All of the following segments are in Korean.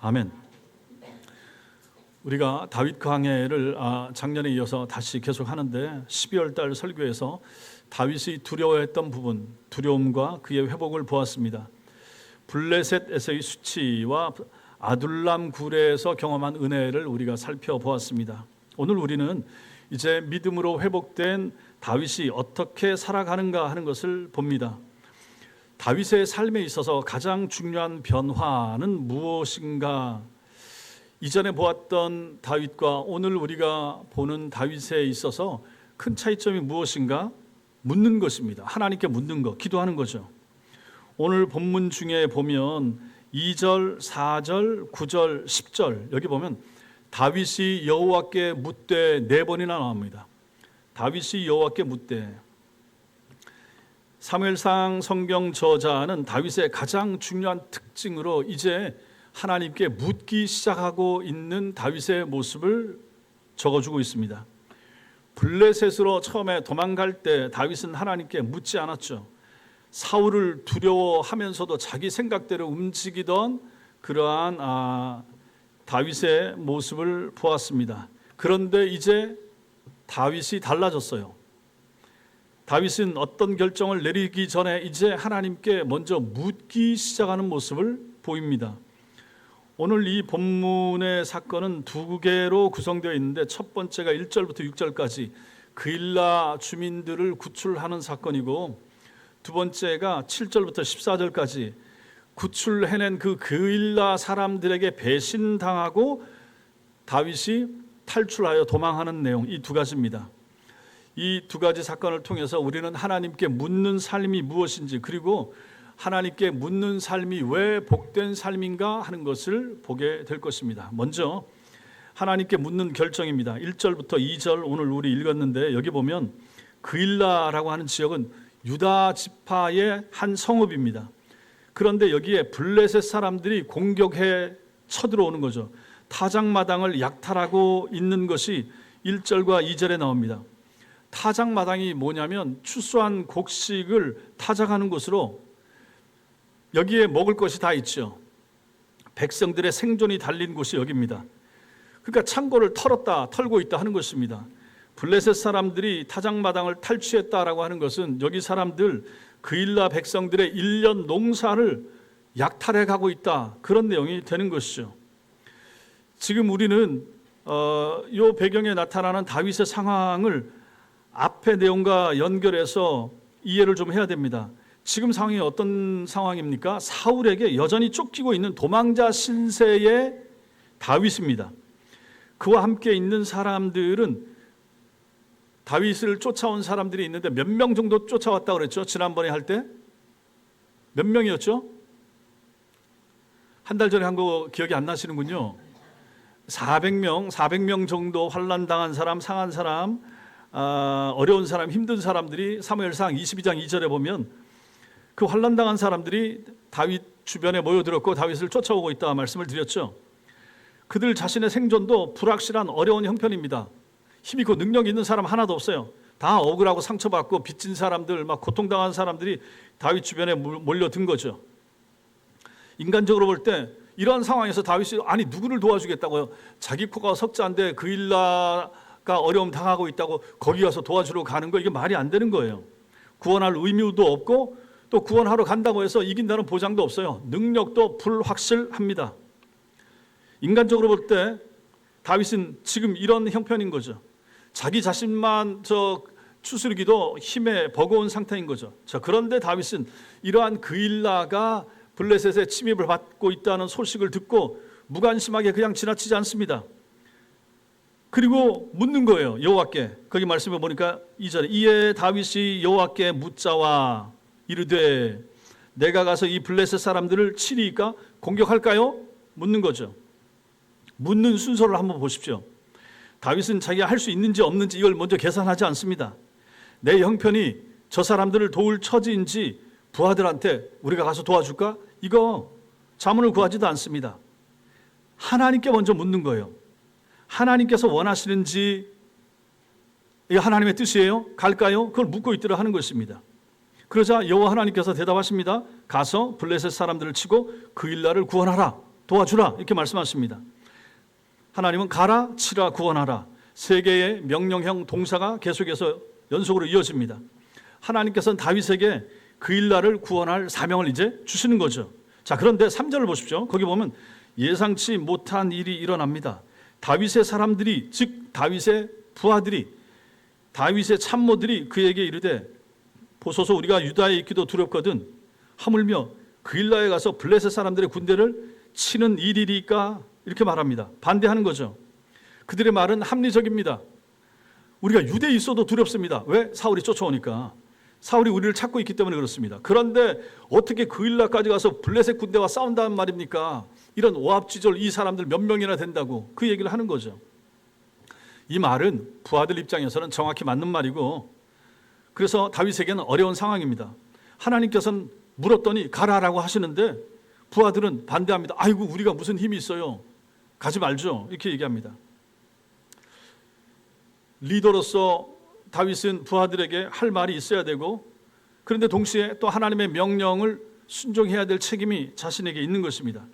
아멘. 우리가 다윗 강해를 작년에 이어서 다시 계속 하는데 12월 달 설교에서 다윗이 두려워했던 부분, 두려움과 그의 회복을 보았습니다. 블레셋에서의 수치와 아둘람 굴에서 경험한 은혜를 우리가 살펴보았습니다. 오늘 우리는 이제 믿음으로 회복된 다윗이 어떻게 살아가는가 하는 것을 봅니다. 다윗의 삶에 있어서 가장 중요한 변화는 무엇인가? 이전에 보았던 다윗과 오늘 우리가 보는 다윗에 있어서 큰 차이점이 무엇인가? 묻는 것입니다. 하나님께 묻는 것, 기도하는 거죠. 오늘 본문 중에 보면 2절, 4절, 9절, 10절 여기 보면 다윗이 여호와께 묻되 4번이나 나옵니다. 다윗이 여호와께 묻되. 사무엘상 성경 저자는 다윗의 가장 중요한 특징으로 이제 하나님께 묻기 시작하고 있는 다윗의 모습을 적어주고 있습니다. 블레셋으로 처음에 도망갈 때 다윗은 하나님께 묻지 않았죠. 사울을 두려워하면서도 자기 생각대로 움직이던 그러한 다윗의 모습을 보았습니다. 그런데 이제 다윗이 달라졌어요. 다윗은 어떤 결정을 내리기 전에 이제 하나님께 먼저 묻기 시작하는 모습을 보입니다. 오늘 이 본문의 사건은 2개로 구성되어 있는데 첫 번째가 1절부터 6절까지 그일라 주민들을 구출하는 사건이고 두 번째가 7절부터 14절까지 구출해낸 그 그일라 사람들에게 배신당하고 다윗이 탈출하여 도망하는 내용, 이 2가지입니다. 이 2가지 사건을 통해서 우리는 하나님께 묻는 삶이 무엇인지, 그리고 하나님께 묻는 삶이 왜 복된 삶인가 하는 것을 보게 될 것입니다. 먼저 하나님께 묻는 결정입니다. 1절부터 2절 오늘 우리 읽었는데 여기 보면 그일라라고 하는 지역은 유다 지파의 한 성읍입니다. 그런데 여기에 블레셋 사람들이 공격해 쳐들어오는 거죠. 타작마당을 약탈하고 있는 것이 1절과 2절에 나옵니다. 타작마당이 뭐냐면 추수한 곡식을 타작하는 곳으로 여기에 먹을 것이 다 있죠. 백성들의 생존이 달린 곳이 여기입니다. 그러니까 창고를 털고 있다 하는 것입니다. 블레셋 사람들이 타작마당을 탈취했다라고 하는 것은 여기 사람들 그일라 백성들의 1년 농사를 약탈해 가고 있다, 그런 내용이 되는 것이죠. 지금 우리는 이 배경에 나타나는 다윗의 상황을 앞의 내용과 연결해서 이해를 좀 해야 됩니다. 지금 상황이 어떤 상황입니까? 사울에게 여전히 쫓기고 있는 도망자 신세의 다윗입니다. 그와 함께 있는 사람들은 다윗을 쫓아온 사람들이 있는데 몇 명 정도 쫓아왔다고 그랬죠? 지난번에 할 때 몇 명이었죠? 한 달 전에 한 거 기억이 안 나시는군요. 400명 정도 환난당한 사람, 상한 사람, 어려운 사람, 힘든 사람들이 사무엘상 22장 2절에 보면 그 환난당한 사람들이 다윗 주변에 모여들었고 다윗을 쫓아오고 있다 말씀을 드렸죠. 그들 자신의 생존도 불확실한 어려운 형편입니다. 힘 있고 능력 있는 사람 하나도 없어요. 다 억울하고 상처받고 빚진 사람들, 막 고통당한 사람들이 다윗 주변에 몰려든 거죠. 인간적으로 볼 때 이런 상황에서 다윗이 누구를 도와주겠다고요? 자기 코가 석자인데 그일라가 어려움 당하고 있다고 거기 가서 도와주러 가는 거, 이게 말이 안 되는 거예요. 구원할 의무도 없고 또 구원하러 간다고 해서 이긴다는 보장도 없어요. 능력도 불확실합니다. 인간적으로 볼 때 다윗은 지금 이런 형편인 거죠. 자기 자신만 추스르기도 힘에 버거운 상태인 거죠. 자, 그런데 다윗은 이러한 그일라가 블레셋의 침입을 받고 있다는 소식을 듣고 무관심하게 그냥 지나치지 않습니다. 그리고 묻는 거예요, 여호와께. 거기 말씀해 보니까 2절에 이에 다윗이 여호와께 묻자와 이르되 내가 가서 이 블레셋 사람들을 치리까 공격할까요? 묻는 거죠. 묻는 순서를 한번 보십시오. 다윗은 자기가 할 수 있는지 없는지 이걸 먼저 계산하지 않습니다. 내 형편이 저 사람들을 도울 처지인지 부하들한테 우리가 가서 도와줄까? 이거 자문을 구하지도 않습니다. 하나님께 먼저 묻는 거예요. 하나님께서 원하시는지, 이게 하나님의 뜻이에요? 갈까요? 그걸 묻고 있도록 하는 것입니다. 그러자 여호와 하나님께서 대답하십니다. 가서 블레셋 사람들을 치고 그일라를 구원하라. 도와주라 이렇게 말씀하십니다. 하나님은 가라, 치라, 구원하라. 세 개의 명령형 동사가 계속해서 연속으로 이어집니다. 하나님께서는 다윗에게 그 일날을 구원할 사명을 이제 주시는 거죠. 자, 그런데 3절을 보십시오. 거기 보면 예상치 못한 일이 일어납니다. 다윗의 사람들이, 즉 다윗의 부하들이, 다윗의 참모들이 그에게 이르되 보소서 우리가 유다에 있기도 두렵거든 하물며 그 일라에 가서 블레셋 사람들의 군대를 치는 일이리까 이렇게 말합니다. 반대하는 거죠. 그들의 말은 합리적입니다. 우리가 유대에 있어도 두렵습니다. 왜? 사울이 쫓아오니까. 사울이 우리를 찾고 있기 때문에 그렇습니다. 그런데 어떻게 그 일라까지 가서 블레셋 군대와 싸운다는 말입니까? 이런 오합지졸 이 사람들 몇 명이나 된다고 그 얘기를 하는 거죠. 이 말은 부하들 입장에서는 정확히 맞는 말이고, 그래서 다윗에게는 어려운 상황입니다. 하나님께서는 물었더니 가라라고 하시는데 부하들은 반대합니다. 아이고 우리가 무슨 힘이 있어요. 가지 말죠. 이렇게 얘기합니다. 리더로서 다윗은 부하들에게 할 말이 있어야 되고, 그런데 동시에 또 하나님의 명령을 순종해야 될 책임이 자신에게 있는 것입니다.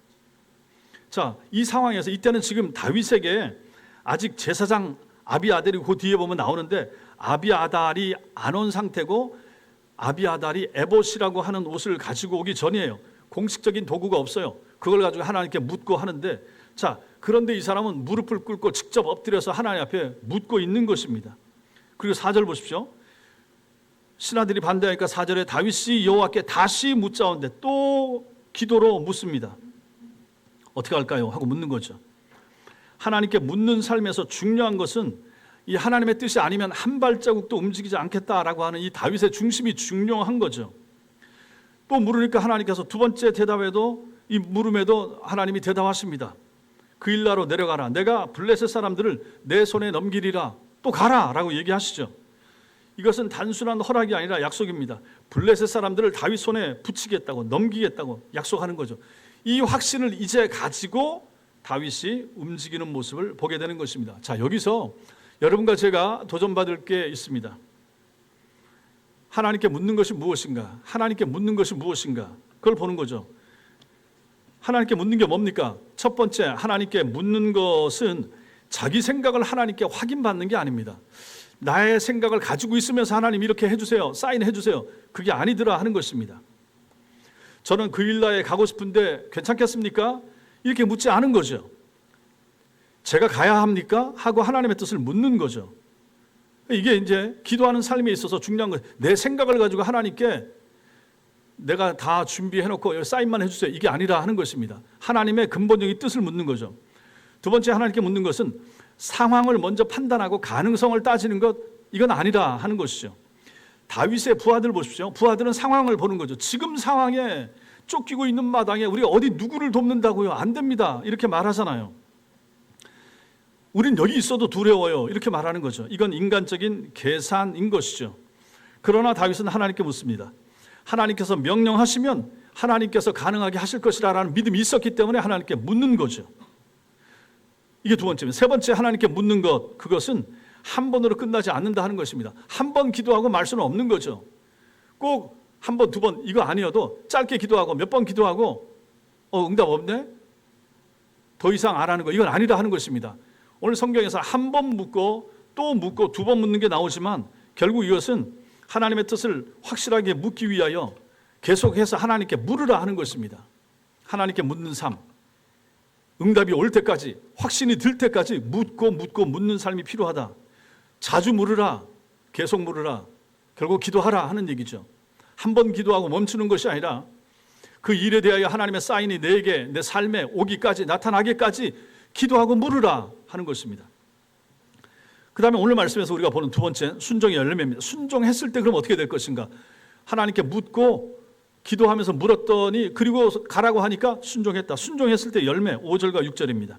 자, 이 상황에서 이때는 지금 다윗에게 아직 제사장 아비아달이 그 뒤에 보면 나오는데 아비아달이 안 온 상태고, 아비아달이 에봇이라고 하는 옷을 가지고 오기 전이에요. 공식적인 도구가 없어요. 그걸 가지고 하나님께 묻고 하는데, 자, 그런데 이 사람은 무릎을 꿇고 직접 엎드려서 하나님 앞에 묻고 있는 것입니다. 그리고 4절 보십시오. 신하들이 반대하니까 4절에 다윗이 여호와께 다시 묻자온데 또 기도로 묻습니다. 어떻게 할까요? 하고 묻는 거죠. 하나님께 묻는 삶에서 중요한 것은 이 하나님의 뜻이 아니면 한 발자국도 움직이지 않겠다라고 하는 이 다윗의 중심이 중요한 거죠. 또 물으니까 하나님께서 두 번째 대답에도, 이 물음에도 하나님이 대답하십니다. 그 일나로 내려가라. 내가 블레셋 사람들을 내 손에 넘기리라. 또 가라 라고 얘기하시죠. 이것은 단순한 허락이 아니라 약속입니다. 블레셋 사람들을 다윗 손에 붙이겠다고, 넘기겠다고 약속하는 거죠. 이 확신을 이제 가지고 다윗이 움직이는 모습을 보게 되는 것입니다. 자, 여기서 여러분과 제가 도전받을 게 있습니다. 하나님께 묻는 것이 무엇인가? 하나님께 묻는 것이 무엇인가? 그걸 보는 거죠. 하나님께 묻는 게 뭡니까? 첫 번째, 하나님께 묻는 것은 자기 생각을 하나님께 확인받는 게 아닙니다. 나의 생각을 가지고 있으면서 하나님 이렇게 해주세요, 사인해 주세요, 그게 아니더라 하는 것입니다. 저는 그 일라에 가고 싶은데 괜찮겠습니까? 이렇게 묻지 않은 거죠. 제가 가야 합니까? 하고 하나님의 뜻을 묻는 거죠. 이게 이제 기도하는 삶에 있어서 중요한 거예요. 내 생각을 가지고 하나님께 내가 다 준비해놓고 사인만 해주세요, 이게 아니라 하는 것입니다. 하나님의 근본적인 뜻을 묻는 거죠. 두 번째, 하나님께 묻는 것은 상황을 먼저 판단하고 가능성을 따지는 것, 이건 아니라 하는 것이죠. 다윗의 부하들 보십시오. 부하들은 상황을 보는 거죠. 지금 상황에 쫓기고 있는 마당에 우리가 어디 누구를 돕는다고요? 안 됩니다. 이렇게 말하잖아요. 우린 여기 있어도 두려워요. 이렇게 말하는 거죠. 이건 인간적인 계산인 것이죠. 그러나 다윗은 하나님께 묻습니다. 하나님께서 명령하시면 하나님께서 가능하게 하실 것이라는 믿음이 있었기 때문에 하나님께 묻는 거죠. 이게 두 번째입니다. 세 번째, 하나님께 묻는 것, 그것은 한 번으로 끝나지 않는다 하는 것입니다. 한 번 기도하고 말 수는 없는 거죠. 꼭 한 번, 두 번 이거 아니어도 짧게 기도하고 몇 번 기도하고 응답 없네? 더 이상 안 하는 거, 이건 아니라 하는 것입니다. 오늘 성경에서 한 번 묻고 또 묻고 두 번 묻는 게 나오지만 결국 이것은 하나님의 뜻을 확실하게 묻기 위하여 계속해서 하나님께 물으라 하는 것입니다. 하나님께 묻는 삶, 응답이 올 때까지, 확신이 들 때까지 묻고 묻는 삶이 필요하다. 자주 물으라, 계속 물으라, 결국 기도하라 하는 얘기죠. 한 번 기도하고 멈추는 것이 아니라 그 일에 대하여 하나님의 사인이 내게, 내 삶에 오기까지, 나타나기까지 기도하고 물으라 하는 것입니다. 그 다음에 오늘 말씀에서 우리가 보는 두 번째, 순종의 열매입니다. 순종했을 때 그럼 어떻게 될 것인가? 하나님께 묻고 기도하면서 물었더니, 그리고 가라고 하니까 순종했다. 순종했을 때 열매, 5절과 6절입니다.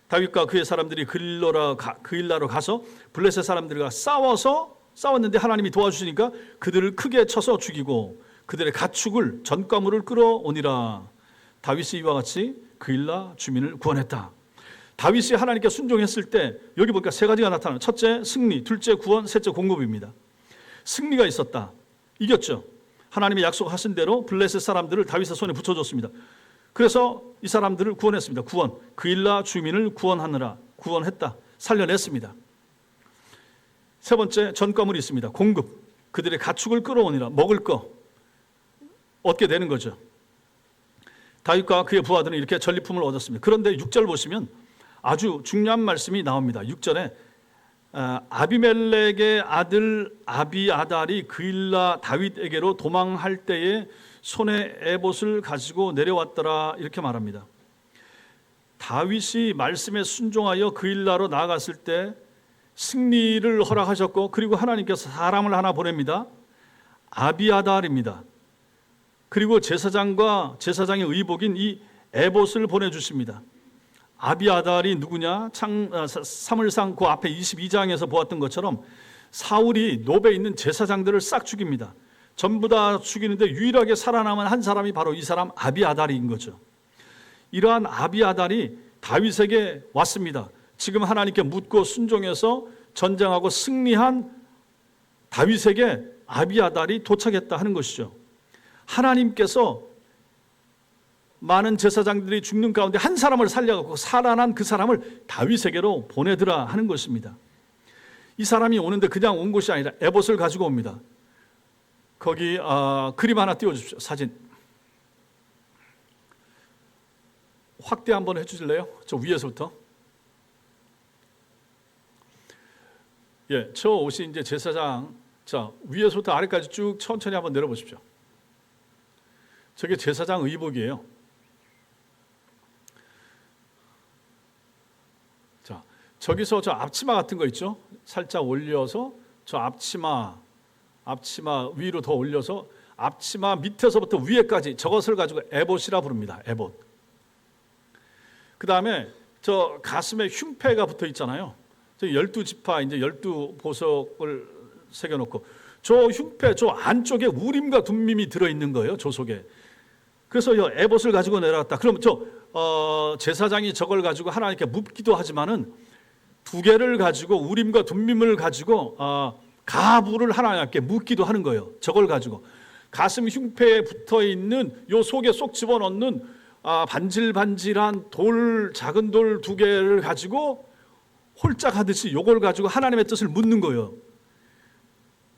다윗과 그의 사람들이 그 일나로 가서 블레셋 사람들과 싸웠는데 하나님이 도와주시니까 그들을 크게 쳐서 죽이고 그들의 가축을, 전과물을 끌어오니라. 다윗이 이와 같이 그 일나 주민을 구원했다. 다윗이 하나님께 순종했을 때 여기 보니까 세 가지가 나타나요. 첫째, 승리, 둘째, 구원, 셋째, 공급입니다. 승리가 있었다. 이겼죠. 하나님이 약속하신 대로 블레셋 사람들을 다윗의 손에 붙여줬습니다. 그래서 이 사람들을 구원했습니다. 구원. 그일라 주민을 구원했다. 살려냈습니다. 세 번째, 전과물이 있습니다. 공급. 그들의 가축을 끌어오니라. 먹을 거 얻게 되는 거죠. 다윗과 그의 부하들은 이렇게 전리품을 얻었습니다. 그런데 6절 보시면 아주 중요한 말씀이 나옵니다. 6절에 아비멜렉의 아들 아비아달이 그일라 다윗에게로 도망할 때에 손에 에봇을 가지고 내려왔더라, 이렇게 말합니다. 다윗이 말씀에 순종하여 그일라로 나아갔을 때 승리를 허락하셨고, 그리고 하나님께서 사람을 하나 보냅니다. 아비아달입니다. 그리고 제사장과 제사장의 의복인 이 에봇을 보내주십니다. 아비아달이 누구냐? 사무엘상 그 앞에 22장에서 보았던 것처럼 사울이 노베에 있는 제사장들을 싹 죽입니다. 전부 다 죽이는데 유일하게 살아남은 한 사람이 바로 이 사람 아비아달인 거죠. 이러한 아비아달이 다윗에게 왔습니다. 지금 하나님께 묻고 순종해서 전쟁하고 승리한 다윗에게 아비아달이 도착했다 하는 것이죠. 하나님께서 많은 제사장들이 죽는 가운데 한 사람을 살려갖고 살아난 그 사람을 다윗에게로 보내더라 하는 것입니다. 이 사람이 오는데 그냥 온 것이 아니라 에봇을 가지고 옵니다. 거기 그림 하나 띄워주십시오. 사진 확대 한번 해주실래요? 저 위에서부터. 예, 저 옷이 이제 제사장. 자, 위에서부터 아래까지 쭉 천천히 한번 내려보십시오. 저게 제사장 의복이에요. 자, 저기서 저 앞치마 같은 거 있죠? 살짝 올려서 저 앞치마 위로 더 올려서 앞치마 밑에서부터 위에까지 저것을 가지고 에봇이라 부릅니다. 에봇. 그 다음에 저 가슴에 흉패가 붙어 있잖아요. 저 12지파 이제 12보석을 새겨놓고 저 흉패 저 안쪽에 우림과 둠밈이 들어있는 거예요. 저 속에. 그래서 이 에봇을 가지고 내려왔다. 그럼 제사장이 저걸 가지고 하나님께 묻기도 하지만은 두 개를 가지고 우림과 둠밈을 가지고 가부를 하나님께 묻기도 하는 거예요. 저걸 가지고 가슴 흉패에 붙어 있는 요 속에 쏙 집어넣는 반질반질한 작은 돌 두 개를 가지고 홀짝 하듯이 요걸 가지고 하나님의 뜻을 묻는 거예요.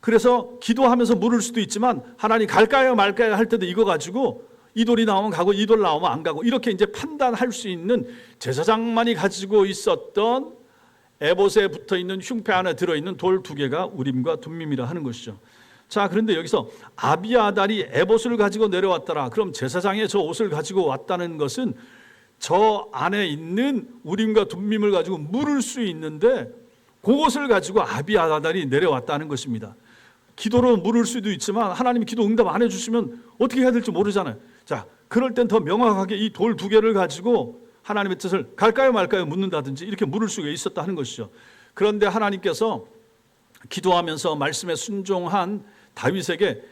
그래서 기도하면서 물을 수도 있지만 하나님 갈까요 말까요 할 때도 이거 가지고 이 돌이 나오면 가고 이 돌 나오면 안 가고 이렇게 이제 판단할 수 있는 제사장만이 가지고 있었던 에봇에 붙어 있는 흉패 안에 들어 있는 돌 두 개가 우림과 둠밈이라 하는 것이죠. 자, 그런데 여기서 아비아달이 에봇을 가지고 내려왔더라. 그럼 제사장의 저 옷을 가지고 왔다는 것은 저 안에 있는 우림과 둠밈을 가지고 물을 수 있는데 그것을 가지고 아비아달이 내려왔다는 것입니다. 기도로 물을 수도 있지만 하나님이 기도 응답 안 해주시면 어떻게 해야 될지 모르잖아요. 자, 그럴 땐 더 명확하게 이 돌 두 개를 가지고 하나님의 뜻을 갈까요 말까요 묻는다든지 이렇게 물을 수가 있었다 하는 것이죠. 그런데 하나님께서 기도하면서 말씀에 순종한 다윗에게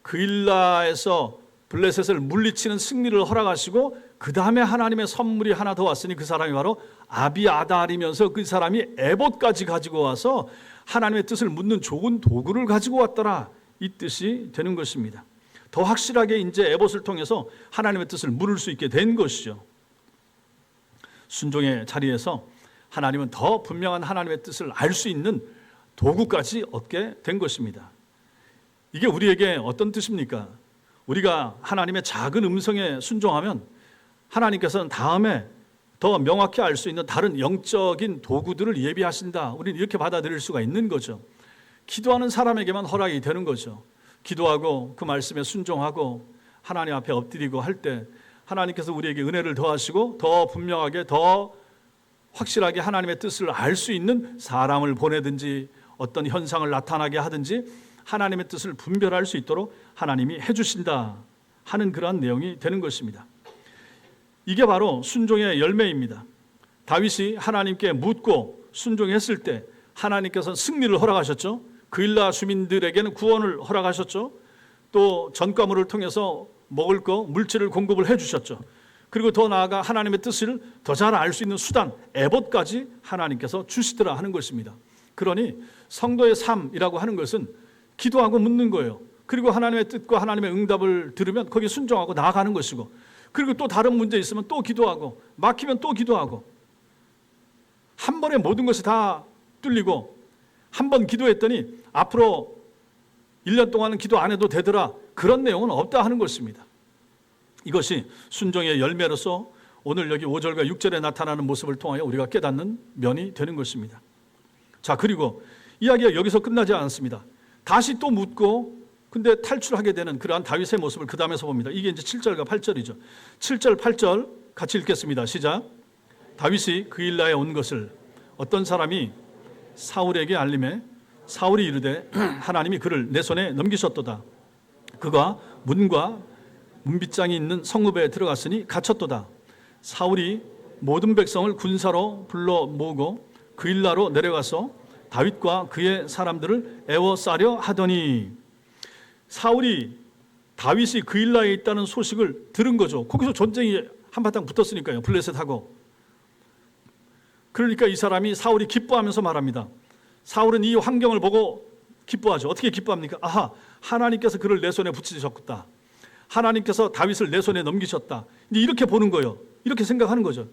그일라에서 블레셋을 물리치는 승리를 허락하시고 그 다음에 하나님의 선물이 하나 더 왔으니 그 사람이 바로 아비아달이면서 그 사람이 에봇까지 가지고 와서 하나님의 뜻을 묻는 좋은 도구를 가지고 왔더라, 이 뜻이 되는 것입니다. 더 확실하게 이제 에봇을 통해서 하나님의 뜻을 물을 수 있게 된 것이죠. 순종의 자리에서 하나님은 더 분명한 하나님의 뜻을 알 수 있는 도구까지 얻게 된 것입니다. 이게 우리에게 어떤 뜻입니까? 우리가 하나님의 작은 음성에 순종하면 하나님께서는 다음에 더 명확히 알 수 있는 다른 영적인 도구들을 예비하신다. 우리는 이렇게 받아들일 수가 있는 거죠. 기도하는 사람에게만 허락이 되는 거죠. 기도하고 그 말씀에 순종하고 하나님 앞에 엎드리고 할 때 하나님께서 우리에게 은혜를 더하시고 더 분명하게 더 확실하게 하나님의 뜻을 알 수 있는 사람을 보내든지 어떤 현상을 나타나게 하든지 하나님의 뜻을 분별할 수 있도록 하나님이 해주신다 하는 그러한 내용이 되는 것입니다. 이게 바로 순종의 열매입니다. 다윗이 하나님께 묻고 순종했을 때 하나님께서는 승리를 허락하셨죠. 그일라 주민들에게는 구원을 허락하셨죠. 또 전과물을 통해서 먹을 거, 물질을 공급을 해주셨죠. 그리고 더 나아가 하나님의 뜻을 더 잘 알 수 있는 수단, 에봇까지 하나님께서 주시더라 하는 것입니다. 그러니 성도의 삶이라고 하는 것은 기도하고 묻는 거예요. 그리고 하나님의 뜻과 하나님의 응답을 들으면 거기에 순종하고 나아가는 것이고, 그리고 또 다른 문제 있으면 또 기도하고, 막히면 또 기도하고, 한 번에 모든 것이 다 뚫리고, 한 번 기도했더니 앞으로 1년 동안은 기도 안 해도 되더라, 그런 내용은 없다 하는 것입니다. 이것이 순종의 열매로서 오늘 여기 5절과 6절에 나타나는 모습을 통하여 우리가 깨닫는 면이 되는 것입니다. 자, 그리고 이야기가 여기서 끝나지 않았습니다. 다시 또 묻고 근데 탈출하게 되는 그러한 다윗의 모습을 그 다음에서 봅니다. 이게 이제 7절과 8절이죠. 7절, 8절 같이 읽겠습니다. 시작. 다윗이 그일라에 온 것을 어떤 사람이 사울에게 알림해 사울이 이르되 하나님이 그를 내 손에 넘기셨도다. 그가 문과 문빗장이 있는 성읍에 들어갔으니 갇혔도다. 사울이 모든 백성을 군사로 불러 모으고 그일라로 내려가서 다윗과 그의 사람들을 애워싸려 하더니, 사울이 다윗이 그일라에 있다는 소식을 들은 거죠. 거기서 전쟁이 한바탕 붙었으니까요. 블레셋하고. 그러니까 이 사람이, 사울이 기뻐하면서 말합니다. 사울은 이 환경을 보고 기뻐하죠. 어떻게 기뻐합니까? 아하, 하나님께서 그를 내 손에 붙이셨다. 하나님께서 다윗을 내 손에 넘기셨다. 이렇게 보는 거예요. 이렇게 생각하는 거죠.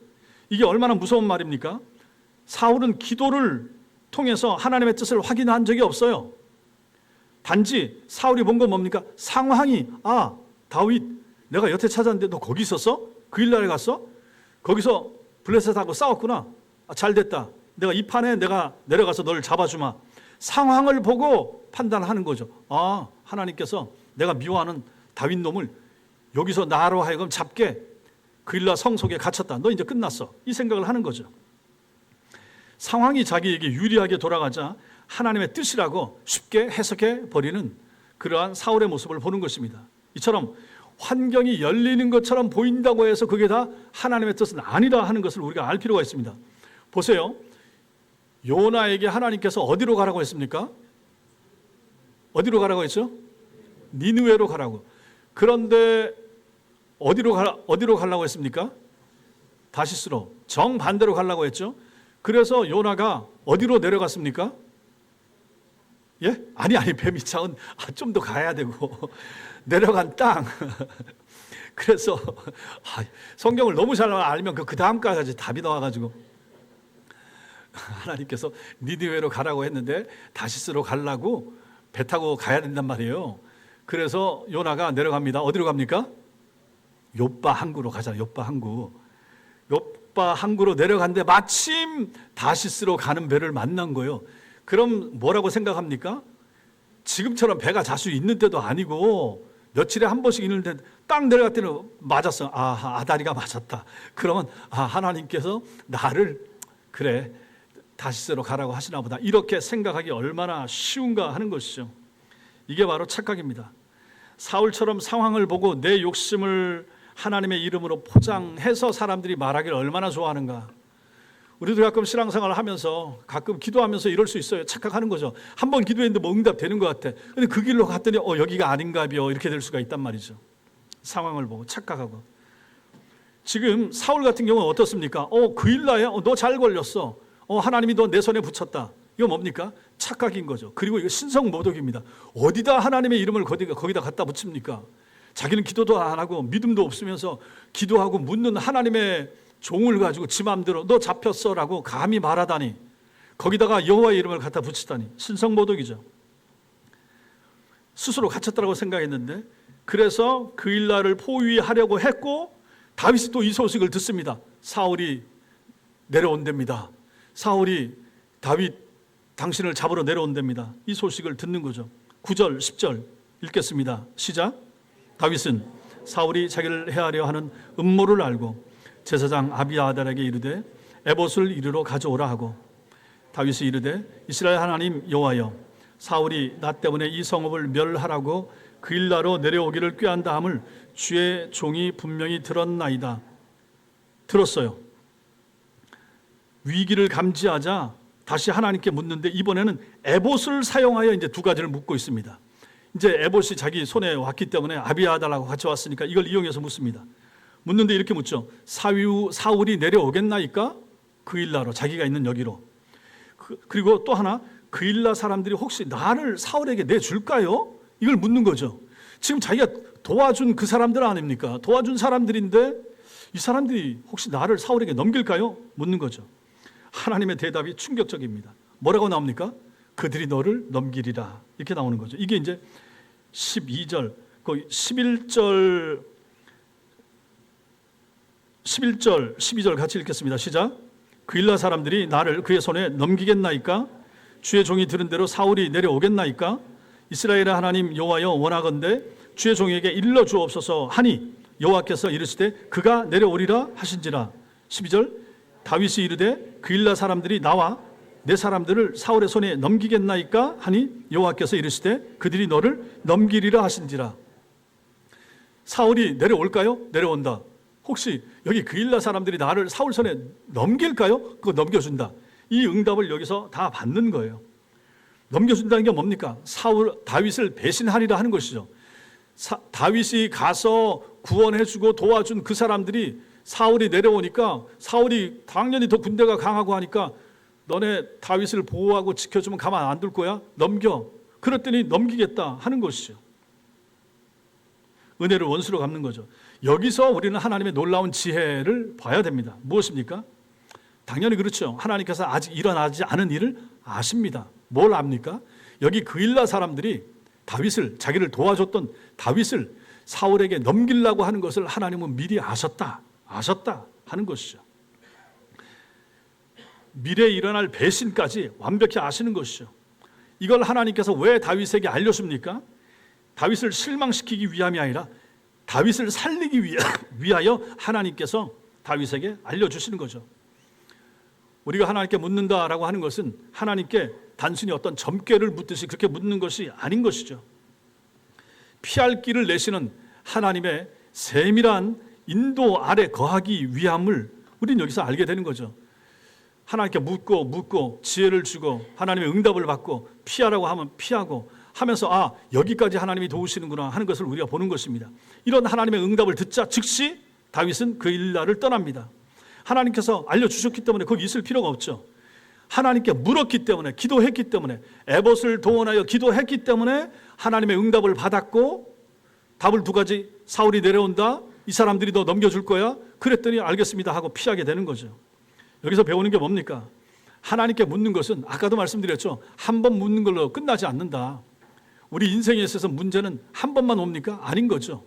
이게 얼마나 무서운 말입니까? 사울은 기도를 통해서 하나님의 뜻을 확인한 적이 없어요. 단지 사울이 본 건 뭡니까? 상황이, 아, 다윗 내가 여태 찾았는데 너 거기 있었어? 그일라에 갔어? 거기서 블레셋하고 싸웠구나. 아, 잘 됐다. 내가 이 판에 내가 내려가서 너를 잡아주마. 상황을 보고 판단하는 거죠. 아, 하나님께서 내가 미워하는 다윗 놈을 여기서 나로 하여금 잡게 그일라 성 속에 갇혔다. 너 이제 끝났어. 이 생각을 하는 거죠. 상황이 자기에게 유리하게 돌아가자 하나님의 뜻이라고 쉽게 해석해 버리는 그러한 사울의 모습을 보는 것입니다. 이처럼 환경이 열리는 것처럼 보인다고 해서 그게 다 하나님의 뜻은 아니다 하는 것을 우리가 알 필요가 있습니다. 보세요. 요나에게 하나님께서 어디로 가라고 했습니까? 어디로 가라고 했죠? 니느웨로 가라고. 그런데 어디로 가려고 했습니까? 다시스로. 정반대로 가려고 했죠. 그래서 요나가 어디로 내려갔습니까? 예? 아니 뱀이차은 좀 더 가야 되고 내려간 땅. 그래서 성경을 너무 잘 알면 그 다음까지 답이 나와가지고 하나님께서 니느웨로 가라고 했는데 다시스로 가려고 배 타고 가야 된단 말이에요. 그래서 요나가 내려갑니다. 어디로 갑니까? 욥바 항구로 가잖아요. 욥바 항구. 욥바 항구로 내려갔는데 마침 다시스로 가는 배를 만난 거예요. 그럼 뭐라고 생각합니까? 지금처럼 배가 자주 있는 때도 아니고 며칠에 한 번씩 있는데 딱 내려갈 때는 맞았어. 아다리가 맞았다. 그러면 하나님께서 나를 그래 다시스로 가라고 하시나 보다. 이렇게 생각하기 얼마나 쉬운가 하는 것이죠. 이게 바로 착각입니다. 사울처럼 상황을 보고 내 욕심을 하나님의 이름으로 포장해서 사람들이 말하기를 얼마나 좋아하는가. 우리도 가끔 신앙생활을 하면서 가끔 기도하면서 이럴 수 있어요. 착각하는 거죠. 한 번 기도했는데 뭐 응답 되는 것 같아. 근데 그 길로 갔더니 여기가 아닌가벼 이렇게 될 수가 있단 말이죠. 상황을 보고 착각하고. 지금 사울 같은 경우는 어떻습니까? 그일라에 너 잘 걸렸어. 하나님이 너 내 손에 붙였다. 이거 뭡니까? 착각인 거죠. 그리고 이거 신성모독입니다. 어디다 하나님의 이름을 거기다 갖다 붙입니까? 자기는 기도도 안 하고 믿음도 없으면서 기도하고 묻는 하나님의 종을 가지고 지 맘대로 너 잡혔어라고 감히 말하다니, 거기다가 여호와의 이름을 갖다 붙이다니 신성모독이죠. 스스로 갇혔다고 생각했는데, 그래서 그일라를 포위하려고 했고 다윗이 또 이 소식을 듣습니다. 사울이 내려온답니다. 사울이 다윗 당신을 잡으러 내려온답니다. 이 소식을 듣는 거죠. 9절 10절 읽겠습니다. 시작. 다윗은 사울이 자기를 해하려 하는 음모를 알고 제사장 아비아달에게 이르되 에봇을 이리로 가져오라 하고, 다윗이 이르되 이스라엘 하나님 여호와여, 사울이 나 때문에 이 성읍을 멸하라고 그일라로 내려오기를 꾀한다 함을 주의 종이 분명히 들었나이다. 들었어요. 위기를 감지하자 다시 하나님께 묻는데, 이번에는 에봇을 사용하여 이제 두 가지를 묻고 있습니다. 이제 에봇이 자기 손에 왔기 때문에 아비아달하고 같이 왔으니까 이걸 이용해서 묻습니다. 묻는데 이렇게 묻죠. 사울이 내려오겠나이까? 그일라로, 자기가 있는 여기로. 그리고 또 하나, 그일라 사람들이 혹시 나를 사울에게 내줄까요? 이걸 묻는 거죠. 지금 자기가 도와준 그 사람들 아닙니까? 도와준 사람들인데 이 사람들이 혹시 나를 사울에게 넘길까요? 묻는 거죠. 하나님의 대답이 충격적입니다. 뭐라고 나옵니까? 그들이 너를 넘기리라. 이렇게 나오는 거죠. 이게 이제 12절, 11절, 12절 같이 읽겠습니다. 시작. 그일라 사람들이 나를 그의 손에 넘기겠나이까? 주의 종이 들은 대로 사울이 내려오겠나이까? 이스라엘의 하나님 여호와여 원하건대 주의 종에게 일러 주옵소서 하니 여호와께서 이르시되 그가 내려오리라 하신지라. 12절 다윗이 이르되 그일라 사람들이 나와 내 사람들을 사울의 손에 넘기겠나이까 하니 여호와께서 이르시되 그들이 너를 넘기리라 하신지라. 사울이 내려올까요? 내려온다. 혹시 여기 그일라 사람들이 나를 사울 손에 넘길까요? 그거 넘겨준다. 이 응답을 여기서 다 받는 거예요. 넘겨준다는 게 뭡니까? 다윗을 배신하리라 하는 것이죠. 다윗이 가서 구원해주고 도와준 그 사람들이 사울이 내려오니까 사울이 당연히 더 군대가 강하고 하니까 너네 다윗을 보호하고 지켜주면 가만 안 둘 거야? 넘겨. 그랬더니 넘기겠다 하는 것이죠. 은혜를 원수로 갚는 거죠. 여기서 우리는 하나님의 놀라운 지혜를 봐야 됩니다. 무엇입니까? 당연히 그렇죠. 하나님께서 아직 일어나지 않은 일을 아십니다. 뭘 압니까? 여기 그일라 사람들이 다윗을, 자기를 도와줬던 다윗을 사울에게 넘기려고 하는 것을 하나님은 미리 아셨다 하는 것이죠. 미래에 일어날 배신까지 완벽히 아시는 것이죠. 이걸 하나님께서 왜 다윗에게 알려줍니까? 다윗을 실망시키기 위함이 아니라 다윗을 살리기 위하여 하나님께서 다윗에게 알려주시는 거죠. 우리가 하나님께 묻는다라고 하는 것은 하나님께 단순히 어떤 점괘를 묻듯이 그렇게 묻는 것이 아닌 것이죠. 피할 길을 내시는 하나님의 세밀한 인도 아래 거하기 위함을 우리는 여기서 알게 되는 거죠. 하나님께 묻고 지혜를 주고 하나님의 응답을 받고 피하라고 하면 피하고 하면서 여기까지 하나님이 도우시는구나 하는 것을 우리가 보는 것입니다. 이런 하나님의 응답을 듣자 즉시 다윗은 그일라를 떠납니다. 하나님께서 알려주셨기 때문에 거기 있을 필요가 없죠. 하나님께 물었기 때문에, 기도했기 때문에, 에봇을 동원하여 기도했기 때문에 하나님의 응답을 받았고 답을 두 가지, 사울이 내려온다, 이 사람들이 너 넘겨줄 거야, 그랬더니 알겠습니다 하고 피하게 되는 거죠. 여기서 배우는 게 뭡니까? 하나님께 묻는 것은 아까도 말씀드렸죠. 한 번 묻는 걸로 끝나지 않는다. 우리 인생에 있어서 문제는 한 번만 옵니까? 아닌 거죠.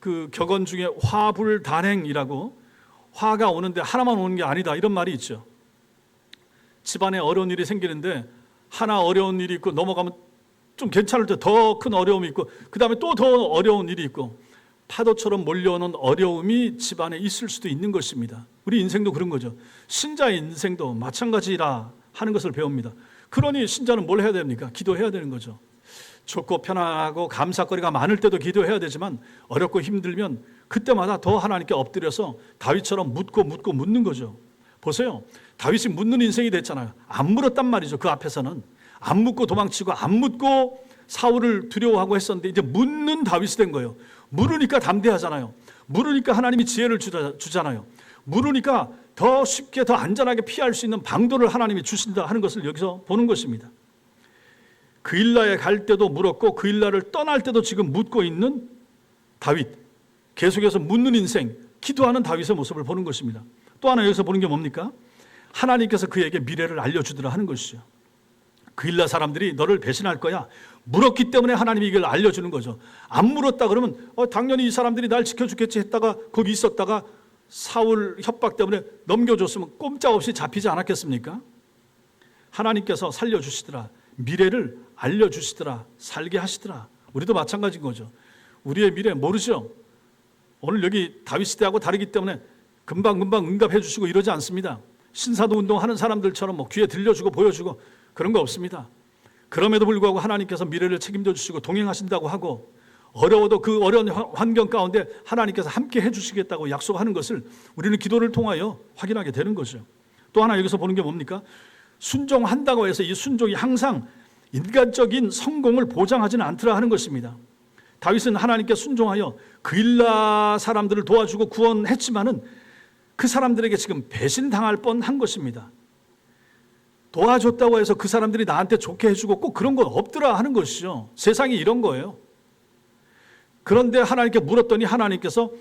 그 격언 중에 화불단행이라고, 화가 오는데 하나만 오는 게 아니다 이런 말이 있죠. 집안에 어려운 일이 생기는데 하나 어려운 일이 있고 넘어가면 좀 괜찮을 때 더 큰 어려움이 있고 그 다음에 또 더 어려운 일이 있고 파도처럼 몰려오는 어려움이 집안에 있을 수도 있는 것입니다. 우리 인생도 그런 거죠. 신자의 인생도 마찬가지라 하는 것을 배웁니다. 그러니 신자는 뭘 해야 됩니까? 기도해야 되는 거죠. 좋고 편안하고 감사거리가 많을 때도 기도해야 되지만 어렵고 힘들면 그때마다 더 하나님께 엎드려서 다윗처럼 묻는 거죠. 보세요. 다윗이 묻는 인생이 됐잖아요. 안 물었단 말이죠. 그 앞에서는 안 묻고 도망치고 안 묻고 사울을 두려워하고 했었는데 이제 묻는 다윗이 된 거예요. 물으니까 담대하잖아요. 물으니까 하나님이 지혜를 주잖아요. 물으니까 더 쉽게 더 안전하게 피할 수 있는 방도를 하나님이 주신다 하는 것을 여기서 보는 것입니다. 그일라에 갈 때도 물었고 그일라를 떠날 때도 지금 묻고 있는 다윗, 계속해서 묻는 인생, 기도하는 다윗의 모습을 보는 것입니다. 또 하나 여기서 보는 게 뭡니까? 하나님께서 그에게 미래를 알려주더라 하는 것이죠. 그일라 사람들이 너를 배신할 거야. 물었기 때문에 하나님이 이걸 알려주는 거죠. 안 물었다 그러면 당연히 이 사람들이 날 지켜주겠지 했다가 거기 있었다가 사울 협박 때문에 넘겨줬으면 꼼짝없이 잡히지 않았겠습니까? 하나님께서 살려주시더라. 미래를 알려주시더라. 살게 하시더라. 우리도 마찬가지인 거죠. 우리의 미래 모르죠. 오늘 여기 다윗 시대하고 다르기 때문에 금방 응답해 주시고 이러지 않습니다. 신사도 운동하는 사람들처럼 귀에 들려주고 보여주고 그런 거 없습니다. 그럼에도 불구하고 하나님께서 미래를 책임져 주시고 동행하신다고 하고 어려워도 그 어려운 환경 가운데 하나님께서 함께 해주시겠다고 약속하는 것을 우리는 기도를 통하여 확인하게 되는 거죠. 또 하나 여기서 보는 게 뭡니까? 순종한다고 해서 이 순종이 항상 인간적인 성공을 보장하지는 않더라 하는 것입니다. 다윗은 하나님께 순종하여 그일라 사람들을 도와주고 구원했지만은 그 사람들에게 지금 배신당할 뻔한 것입니다. 도와줬다고 해서 그 사람들이 나한테 좋게 해주고 꼭 그런 건 없더라 하는 것이죠. 세상이 이런 거예요. 그런데 하나님께 물었더니 하나님께서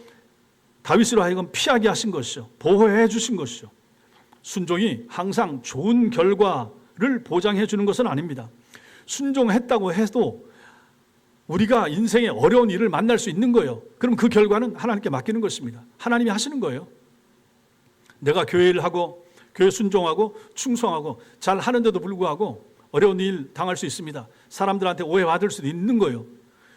다윗으로 하여금 피하게 하신 것이죠. 보호해 주신 것이죠. 순종이 항상 좋은 결과를 보장해 주는 것은 아닙니다. 순종했다고 해도 우리가 인생에 어려운 일을 만날 수 있는 거예요. 그럼 그 결과는 하나님께 맡기는 것입니다. 하나님이 하시는 거예요. 내가 교회 일 하고 교회 순종하고 충성하고 잘 하는데도 불구하고 어려운 일 당할 수 있습니다. 사람들한테 오해받을 수도 있는 거예요.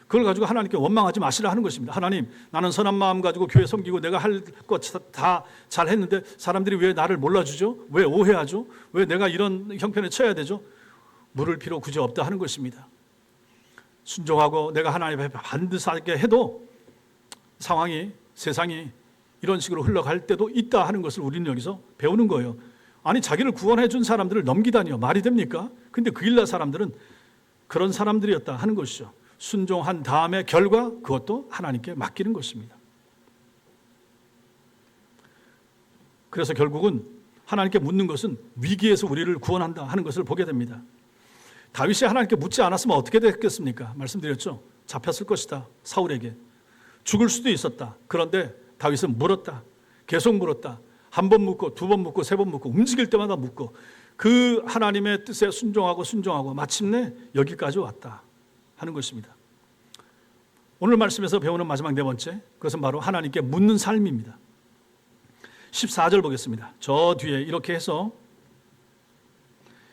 그걸 가지고 하나님께 원망하지 마시라 하는 것입니다. 하나님, 나는 선한 마음 가지고 교회 섬기고 내가 할 것 다 잘했는데 사람들이 왜 나를 몰라주죠? 왜 오해하죠? 왜 내가 이런 형편에 처해야 되죠? 물을 필요 굳이 없다 하는 것입니다. 순종하고 내가 하나님 앞에 반듯하게 해도 상황이, 세상이 이런 식으로 흘러갈 때도 있다 하는 것을 우리는 여기서 배우는 거예요. 아니, 자기를 구원해 준 사람들을 넘기다니요. 말이 됩니까? 근데 그 일라 사람들은 그런 사람들이었다 하는 것이죠. 순종한 다음에 결과, 그것도 하나님께 맡기는 것입니다. 그래서 결국은 하나님께 묻는 것은 위기에서 우리를 구원한다 하는 것을 보게 됩니다. 다윗이 하나님께 묻지 않았으면 어떻게 됐겠습니까? 말씀드렸죠. 잡혔을 것이다. 사울에게. 죽을 수도 있었다. 그런데 다윗은 물었다. 계속 물었다. 한 번 묻고 두 번 묻고 세 번 묻고 움직일 때마다 묻고 그 하나님의 뜻에 순종하고 마침내 여기까지 왔다 하는 것입니다. 오늘 말씀에서 배우는 마지막 네 번째, 그것은 바로 하나님께 묻는 삶입니다. 14절 보겠습니다. 저 뒤에 이렇게 해서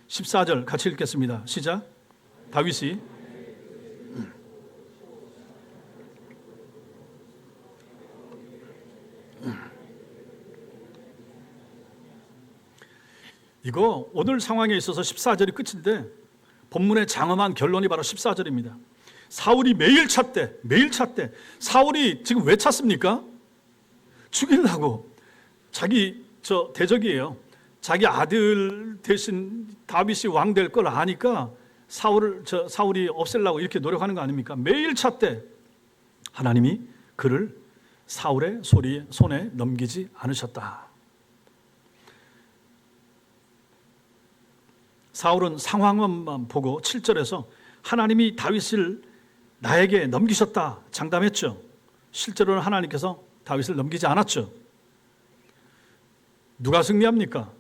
14절 같이 읽겠습니다. 시작. 다윗이 이거 오늘 상황에 있어서 14절이 끝인데 본문의 장엄한 결론이 바로 14절입니다. 사울이 매일 찾대. 사울이 지금 왜 찾습니까? 죽이려고. 자기 대적이에요. 자기 아들 대신 다윗이 왕 될 걸 아니까 사울이 없애려고 이렇게 노력하는 거 아닙니까? 매일 찾대. 하나님이 그를 사울의 손에 넘기지 않으셨다. 사울은 상황만 보고 7절에서 하나님이 다윗을 나에게 넘기셨다 장담했죠. 실제로는 하나님께서 다윗을 넘기지 않았죠. 누가 승리합니까?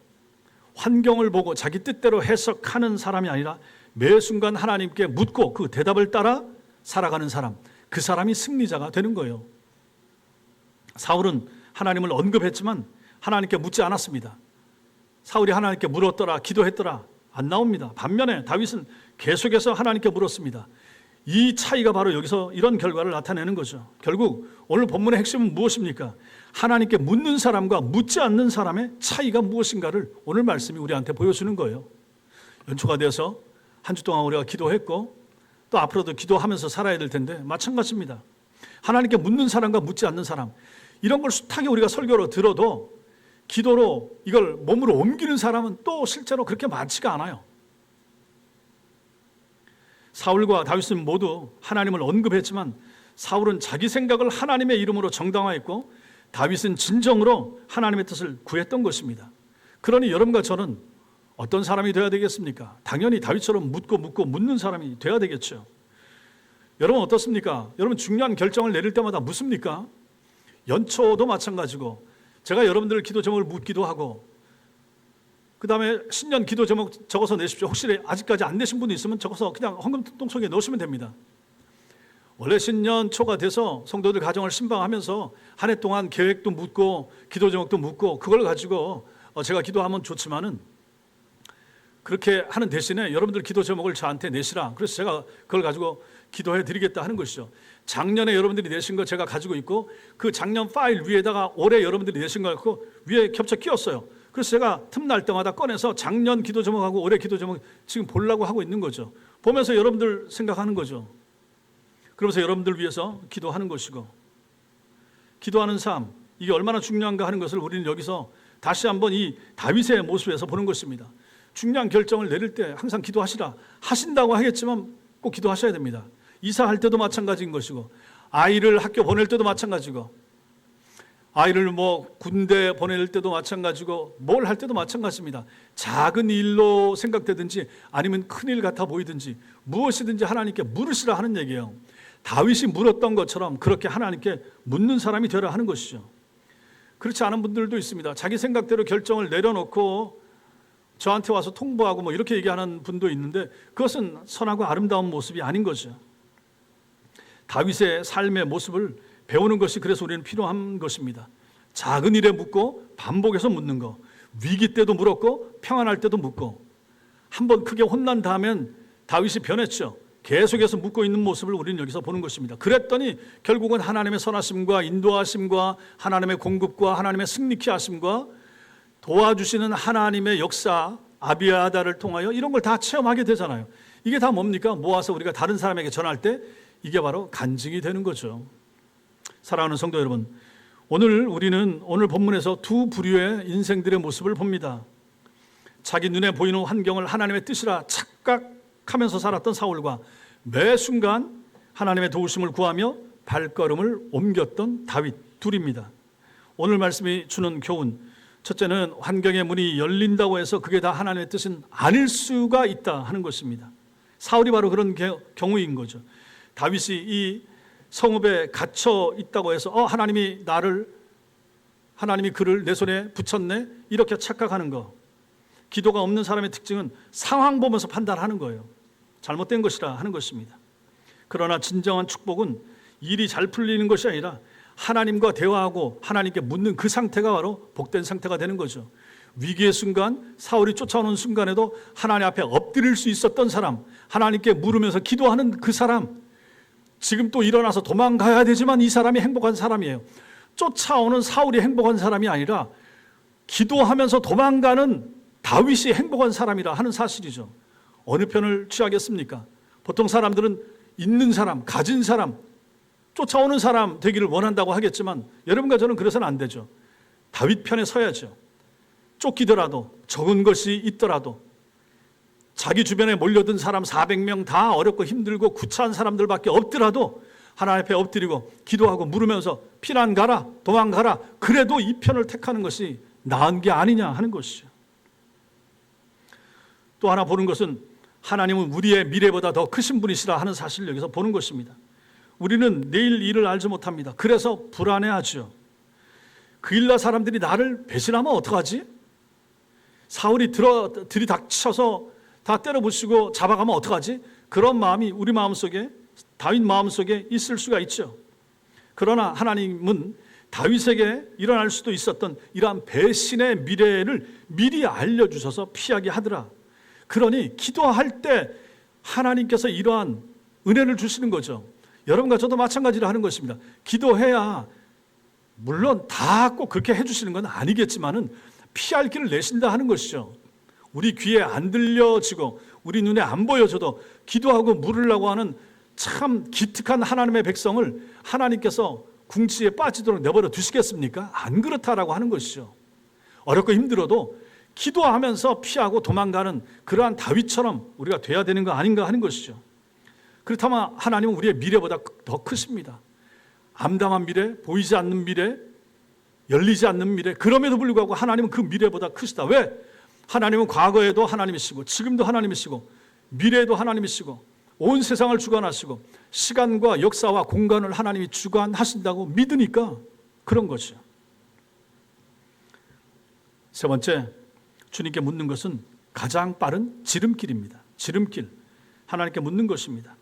환경을 보고 자기 뜻대로 해석하는 사람이 아니라 매 순간 하나님께 묻고 그 대답을 따라 살아가는 사람, 그 사람이 승리자가 되는 거예요. 사울은 하나님을 언급했지만 하나님께 묻지 않았습니다. 사울이 하나님께 물었더라, 기도했더라, 안 나옵니다. 반면에 다윗은 계속해서 하나님께 물었습니다. 이 차이가 바로 여기서 이런 결과를 나타내는 거죠. 결국 오늘 본문의 핵심은 무엇입니까? 하나님께 묻는 사람과 묻지 않는 사람의 차이가 무엇인가를 오늘 말씀이 우리한테 보여주는 거예요. 연초가 돼서 한 주 동안 우리가 기도했고 또 앞으로도 기도하면서 살아야 될 텐데 마찬가지입니다. 하나님께 묻는 사람과 묻지 않는 사람, 이런 걸 숱하게 우리가 설교로 들어도 기도로 이걸 몸으로 옮기는 사람은 또 실제로 그렇게 많지가 않아요. 사울과 다윗은 모두 하나님을 언급했지만 사울은 자기 생각을 하나님의 이름으로 정당화했고 다윗은 진정으로 하나님의 뜻을 구했던 것입니다. 그러니 여러분과 저는 어떤 사람이 되어야 되겠습니까? 당연히 다윗처럼 묻고 묻는 사람이 되어야 되겠죠. 여러분 어떻습니까? 여러분 중요한 결정을 내릴 때마다 묻습니까? 연초도 마찬가지고 제가 여러분들 기도 제목을 묻기도 하고 그 다음에 신년 기도 제목 적어서 내십시오. 혹시 아직까지 안 내신 분이 있으면 적어서 그냥 헌금통 속에 넣으시면 됩니다. 원래 신년 초가 돼서 성도들 가정을 신방하면서 한 해 동안 계획도 묻고 기도 제목도 묻고 그걸 가지고 제가 기도하면 좋지만은 그렇게 하는 대신에 여러분들 기도 제목을 저한테 내시라. 그래서 제가 그걸 가지고 기도해 드리겠다 하는 것이죠. 작년에 여러분들이 내신 거 제가 가지고 있고 그 작년 파일 위에다가 올해 여러분들이 내신 거 갖고 위에 겹쳐 끼웠어요. 그래서 제가 틈날 때마다 꺼내서 작년 기도 제목하고 올해 기도 제목 지금 보려고 하고 있는 거죠. 보면서 여러분들 생각하는 거죠. 그러면서 여러분들 위해서 기도하는 것이고 기도하는 삶, 이게 얼마나 중요한가 하는 것을 우리는 여기서 다시 한번 이 다윗의 모습에서 보는 것입니다. 중요한 결정을 내릴 때 항상 기도하시라. 하신다고 하겠지만 꼭 기도하셔야 됩니다. 이사할 때도 마찬가지인 것이고 아이를 학교 보낼 때도 마찬가지고 아이를 군대 보낼 때도 마찬가지고 뭘 할 때도 마찬가지입니다. 작은 일로 생각되든지 아니면 큰 일 같아 보이든지 무엇이든지 하나님께 물으시라 하는 얘기예요. 다윗이 물었던 것처럼 그렇게 하나님께 묻는 사람이 되라 하는 것이죠. 그렇지 않은 분들도 있습니다. 자기 생각대로 결정을 내려놓고 저한테 와서 통보하고 뭐 이렇게 얘기하는 분도 있는데 그것은 선하고 아름다운 모습이 아닌 거죠. 다윗의 삶의 모습을 배우는 것이 그래서 우리는 필요한 것입니다. 작은 일에 묻고 반복해서 묻는 거, 위기 때도 물었고 평안할 때도 묻고, 한번 크게 혼난 다음엔 다윗이 변했죠. 계속해서 묻고 있는 모습을 우리는 여기서 보는 것입니다. 그랬더니 결국은 하나님의 선하심과 인도하심과 하나님의 공급과 하나님의 승리케 하심과 도와주시는 하나님의 역사, 아비아다를 통하여 이런 걸 다 체험하게 되잖아요. 이게 다 뭡니까? 모아서 우리가 다른 사람에게 전할 때 이게 바로 간증이 되는 거죠. 사랑하는 성도 여러분, 우리는 오늘 본문에서 두 부류의 인생들의 모습을 봅니다. 자기 눈에 보이는 환경을 하나님의 뜻이라 착각하면서 살았던 사울과 매 순간 하나님의 도우심을 구하며 발걸음을 옮겼던 다윗, 둘입니다. 오늘 말씀이 주는 교훈, 첫째는 환경의 문이 열린다고 해서 그게 다 하나님의 뜻은 아닐 수가 있다 하는 것입니다. 사울이 바로 그런 경우인 거죠. 다윗이 이 성읍에 갇혀 있다고 해서 하나님이 그를 내 손에 붙였네 이렇게 착각하는 거. 기도가 없는 사람의 특징은 상황 보면서 판단하는 거예요. 잘못된 것이라 하는 것입니다. 그러나 진정한 축복은 일이 잘 풀리는 것이 아니라 하나님과 대화하고 하나님께 묻는 그 상태가 바로 복된 상태가 되는 거죠. 위기의 순간, 사울이 쫓아오는 순간에도 하나님 앞에 엎드릴 수 있었던 사람, 하나님께 물으면서 기도하는 그 사람, 지금 또 일어나서 도망가야 되지만 이 사람이 행복한 사람이에요. 쫓아오는 사울이 행복한 사람이 아니라 기도하면서 도망가는 다윗이 행복한 사람이라 하는 사실이죠. 어느 편을 취하겠습니까? 보통 사람들은 있는 사람, 가진 사람, 쫓아오는 사람 되기를 원한다고 하겠지만 여러분과 저는 그래서는 안 되죠. 다윗 편에 서야죠. 쫓기더라도, 적은 것이 있더라도, 자기 주변에 몰려든 사람 400명 다 어렵고 힘들고 구차한 사람들밖에 없더라도 하나님 앞에 엎드리고 기도하고 물으면서 피난 가라, 도망가라, 그래도 이 편을 택하는 것이 나은 게 아니냐 하는 것이죠. 또 하나 보는 것은 하나님은 우리의 미래보다 더 크신 분이시라 하는 사실을 여기서 보는 것입니다. 우리는 내일 일을 알지 못합니다. 그래서 불안해하죠. 그 일날 사람들이 나를 배신하면 어떡하지? 사울이 들이닥쳐서 다 때려부수고 잡아가면 어떡하지? 그런 마음이 우리 마음속에, 다윗 마음속에 있을 수가 있죠. 그러나 하나님은 다윗에게 일어날 수도 있었던 이러한 배신의 미래를 미리 알려주셔서 피하게 하더라. 그러니 기도할 때 하나님께서 이러한 은혜를 주시는 거죠. 여러분과 저도 마찬가지로 하는 것입니다. 기도해야 물론 다 꼭 그렇게 해주시는 건 아니겠지만은 피할 길을 내신다 하는 것이죠. 우리 귀에 안 들려지고 우리 눈에 안 보여져도 기도하고 물으려고 하는 참 기특한 하나님의 백성을 하나님께서 궁지에 빠지도록 내버려 두시겠습니까? 안 그렇다라고 하는 것이죠. 어렵고 힘들어도 기도하면서 피하고 도망가는 그러한 다윗처럼 우리가 돼야 되는 거 아닌가 하는 것이죠. 그렇다면 하나님은 우리의 미래보다 더 크십니다. 암담한 미래, 보이지 않는 미래, 열리지 않는 미래, 그럼에도 불구하고 하나님은 그 미래보다 크시다. 왜? 하나님은 과거에도 하나님이시고 지금도 하나님이시고 미래에도 하나님이시고 온 세상을 주관하시고 시간과 역사와 공간을 하나님이 주관하신다고 믿으니까 그런 것이죠. 세 번째, 주님께 묻는 것은 가장 빠른 지름길입니다. 지름길, 하나님께 묻는 것입니다.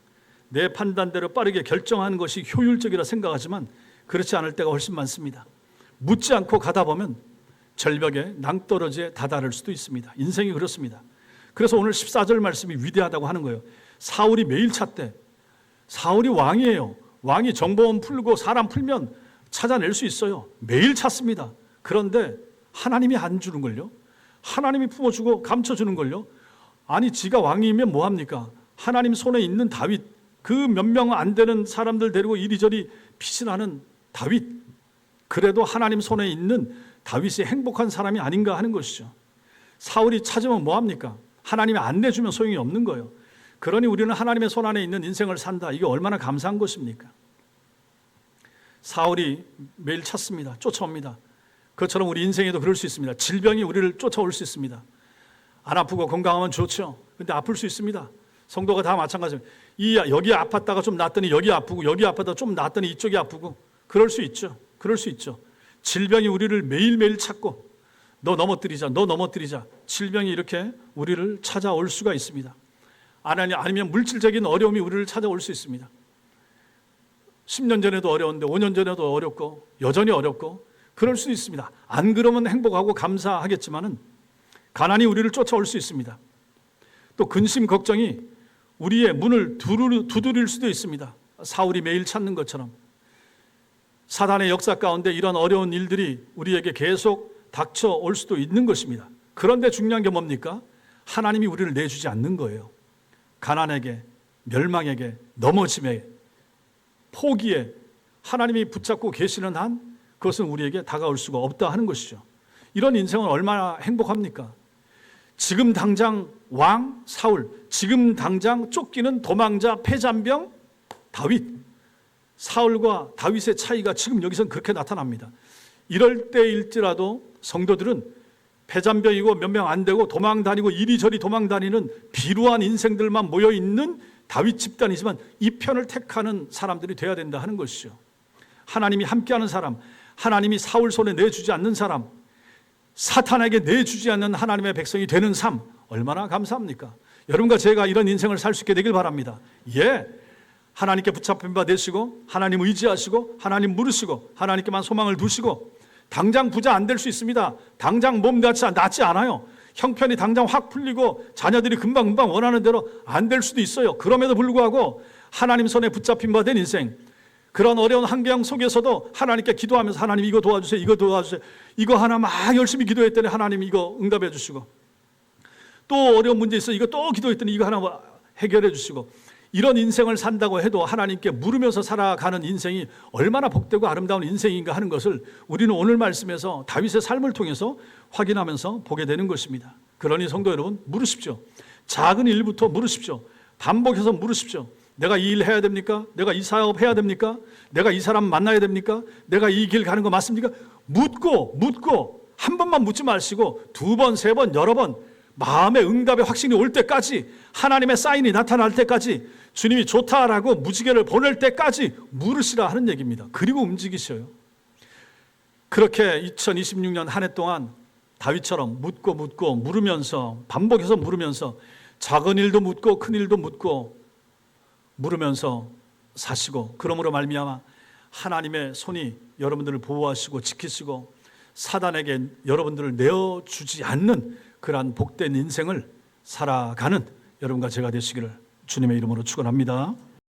내 판단대로 빠르게 결정하는 것이 효율적이라 생각하지만 그렇지 않을 때가 훨씬 많습니다. 묻지 않고 가다 보면 절벽에 낭떠러지에 다다를 수도 있습니다. 인생이 그렇습니다. 그래서 오늘 14절 말씀이 위대하다고 하는 거예요. 사울이 매일 찾대. 사울이 왕이에요. 왕이 정보원 풀고 사람 풀면 찾아낼 수 있어요. 매일 찾습니다. 그런데 하나님이 안 주는 걸요. 하나님이 품어주고 감춰주는 걸요. 아니 지가 왕이면 뭐합니까? 하나님 손에 있는 다윗, 그 몇 명 안 되는 사람들 데리고 이리저리 피신하는 다윗, 그래도 하나님 손에 있는 다윗이 행복한 사람이 아닌가 하는 것이죠. 사울이 찾으면 뭐합니까? 하나님이 안 내주면 소용이 없는 거예요. 그러니 우리는 하나님의 손 안에 있는 인생을 산다. 이게 얼마나 감사한 것입니까? 사울이 매일 찾습니다. 쫓아옵니다. 그것처럼 우리 인생에도 그럴 수 있습니다. 질병이 우리를 쫓아올 수 있습니다. 안 아프고 건강하면 좋죠. 근데 아플 수 있습니다. 성도가 다 마찬가지입니다. 여기 아팠다가 좀 낫더니 여기 아프고, 여기 아팠다가 좀 낫더니 이쪽이 아프고, 그럴 수 있죠. 그럴 수 있죠. 질병이 우리를 매일매일 찾고, 너 넘어뜨리자, 너 넘어뜨리자. 질병이 이렇게 우리를 찾아올 수가 있습니다. 아니면 물질적인 어려움이 우리를 찾아올 수 있습니다. 10년 전에도 어려웠는데 5년 전에도 어렵고 여전히 어렵고 그럴 수 있습니다. 안 그러면 행복하고 감사하겠지만은 가난이 우리를 쫓아올 수 있습니다. 또 근심 걱정이 우리의 문을 두드릴 수도 있습니다. 사울이 매일 찾는 것처럼 사단의 역사 가운데 이런 어려운 일들이 우리에게 계속 닥쳐올 수도 있는 것입니다. 그런데 중요한 게 뭡니까? 하나님이 우리를 내주지 않는 거예요. 가난에게, 멸망에게, 넘어짐에, 포기에 하나님이 붙잡고 계시는 한 그것은 우리에게 다가올 수가 없다 하는 것이죠. 이런 인생은 얼마나 행복합니까? 지금 당장 왕 사울, 지금 당장 쫓기는 도망자 패잔병 다윗, 사울과 다윗의 차이가 지금 여기서는 그렇게 나타납니다. 이럴 때일지라도 성도들은 패잔병이고 몇 명 안 되고 도망 다니고 이리저리 도망 다니는 비루한 인생들만 모여 있는 다윗 집단이지만 이 편을 택하는 사람들이 돼야 된다 하는 것이죠. 하나님이 함께하는 사람, 하나님이 사울 손에 내주지 않는 사람, 사탄에게 내주지 않는 하나님의 백성이 되는 삶, 얼마나 감사합니까? 여러분과 제가 이런 인생을 살 수 있게 되길 바랍니다. 하나님께 붙잡힌 바 되시고, 하나님 의지하시고, 하나님 물으시고, 하나님께만 소망을 두시고, 당장 부자 안 될 수 있습니다. 당장 몸 낫지 않아요. 형편이 당장 확 풀리고 자녀들이 금방 원하는 대로 안 될 수도 있어요. 그럼에도 불구하고 하나님 손에 붙잡힌 바 된 인생, 그런 어려운 환경 속에서도 하나님께 기도하면서 하나님 이거 도와주세요, 이거 도와주세요, 이거 하나 막 열심히 기도했더니 하나님 이거 응답해 주시고, 또 어려운 문제 있어 이거 또 기도했더니 이거 하나 해결해 주시고, 이런 인생을 산다고 해도 하나님께 물으면서 살아가는 인생이 얼마나 복되고 아름다운 인생인가 하는 것을 우리는 오늘 말씀에서 다윗의 삶을 통해서 확인하면서 보게 되는 것입니다. 그러니 성도 여러분, 물으십시오. 작은 일부터 물으십시오. 반복해서 물으십시오. 내가 이 일 해야 됩니까? 내가 이 사업 해야 됩니까? 내가 이 사람 만나야 됩니까? 내가 이 길 가는 거 맞습니까? 묻고 한 번만 묻지 마시고 두 번, 세 번, 여러 번 마음의 응답의 확신이 올 때까지, 하나님의 사인이 나타날 때까지, 주님이 좋다라고 무지개를 보낼 때까지 물으시라 하는 얘기입니다. 그리고 움직이셔요. 그렇게 2026년 한 해 동안 다윗처럼 묻고 물으면서, 반복해서 물으면서, 작은 일도 묻고 큰 일도 묻고 물으면서 사시고, 그러므로 말미암아 하나님의 손이 여러분들을 보호하시고 지키시고 사단에게 여러분들을 내어주지 않는 그러한 복된 인생을 살아가는 여러분과 제가 되시기를 주님의 이름으로 축원합니다.